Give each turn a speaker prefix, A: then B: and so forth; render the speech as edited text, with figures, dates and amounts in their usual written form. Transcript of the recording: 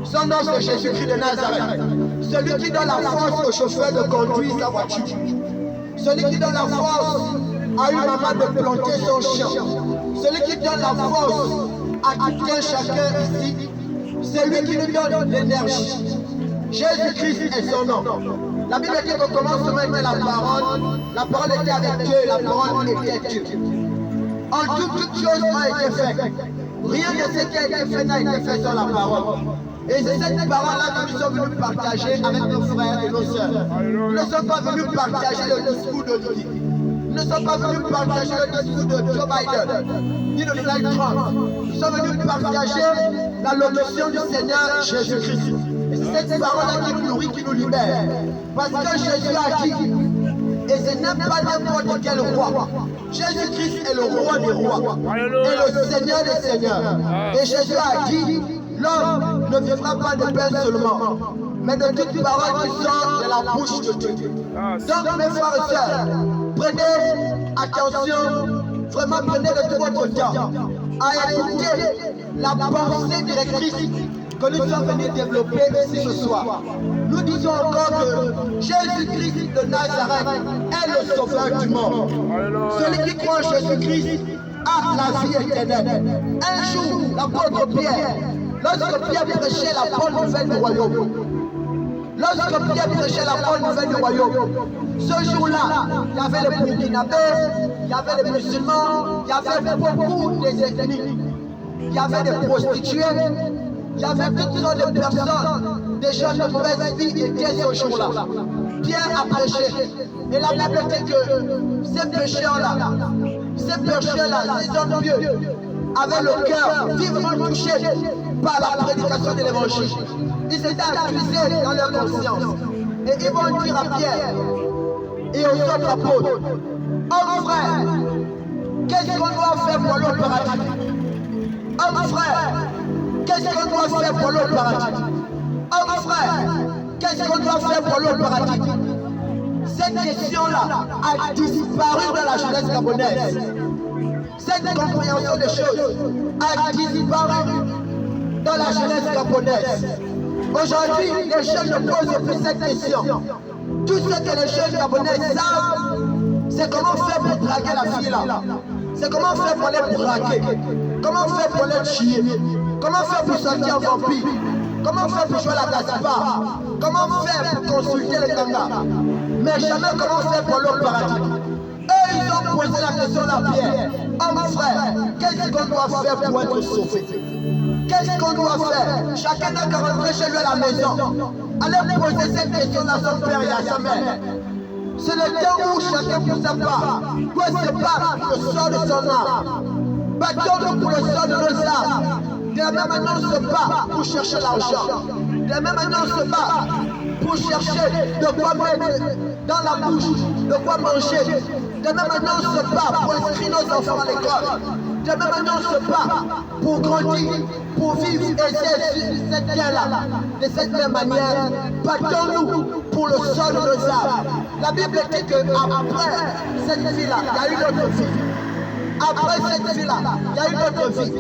A: Son nom c'est Jésus-Christ de Nazareth. Celui qui donne la force au chauffeur de conduire sa voiture. Celui qui donne la force à une maman de planter son champ. Celui qui donne la force à tout un chacun ici. C'est lui qui nous donne l'énergie. Jésus-Christ est son nom. La Bible dit qu'au commencement était la parole était avec Dieu, la parole était Dieu. En toute chose a été fait. Rien de ce qui a été fait n'a été fait sans la parole. Et c'est cette parole-là que nous sommes venus partager avec nos frères et nos sœurs. Nous ne sommes pas venus partager le discours de Dieu. Nous ne sommes pas venus partager le discours de Joe Biden, ni de Donald Trump. Nous sommes venus partager la locution du Seigneur Jésus-Christ. Et c'est cette parole-là qui nous nourrit, qui nous libère. Parce que Jésus a dit, et ce n'est pas n'importe quel roi. Jésus-Christ est le roi des rois et le Seigneur des seigneurs. Et Jésus a dit, l'homme ne vivra pas de pain seulement, mais de toute parole qui sort de la bouche de Dieu. Donc mes frères et sœurs, prenez attention, vraiment prenez de tout votre temps à écouter la pensée directrice que nous sommes venus développer ici ce soir. Nous disons encore que Jésus-Christ de Nazareth est le sauveur du monde. Celui qui croit en Jésus-Christ a la vie éternelle. Un jour, l'apôtre Pierre, lorsque Pierre prêchait la bonne nouvelle du royaume, lorsque Pierre prêchait la bonne nouvelle du royaume, ce jour-là, il y avait les Burkinabés, il y avait les musulmans, il y avait beaucoup des ethnies, il y avait des prostituées, il y avait toutes sortes de personnes, des gens de mauvaise vie étaient ce jour-là. Pierre a prêché. Et la Bible dit que ces pécheurs-là, ces hommes pieux, avaient le cœur vivement touché par la prédication de l'évangile. Ils étaient accusés dans leur conscience. Et ils vont dire à Pierre et aux autres apôtres, oh frère, qu'est-ce qu'on doit faire pour aller au paradis? Oh frère, qu'est-ce qu'on doit faire pour aller au paradis? Oh frère, qu'est-ce qu'on doit faire pour aller au paradis? Cette question-là a disparu dans la jeunesse gabonaise. Cette compréhension des choses a disparu dans la jeunesse gabonaise. Aujourd'hui, les jeunes ne posent plus cette question. Tout ce que les jeunes gabonaise savent, c'est comment faire pour draguer la fille là. C'est comment faire pour les braquer. Comment faire pour les tuer. Comment faire pour sortir en vampire. Comment faire pour jouer à la gaspard. Comment faire pour consulter les gangas. Mais jamais comment faire pour le paradis. Eux, ils ont posé la question à Pierre. Oh mon frère, qu'est-ce qu'on doit faire pour être sauvé? Qu'est-ce qu'on doit faire? Chacun n'a qu'à rentrer chez lui à la maison. Allez poser cette question à son père et à sa mère. C'est le temps où chacun pour sa part doit se battre pour le sort de son âme. Battons-nous pour le sort de nos âmes. De la même manière, on se bat pour chercher l'argent. De la même manière, on se bat pour chercher de quoi mettre dans la bouche, de quoi manger. De la même manière, on se bat pour inscrire nos enfants à l'école. De la même manière, on se bat pour grandir, pour vivre et cette terre-là. De cette même manière, battons-nous pour le sol de nos âmes. La Bible dit qu'après cette vie-là, il y a une autre vie. Après cette vie-là, il y a une autre vie.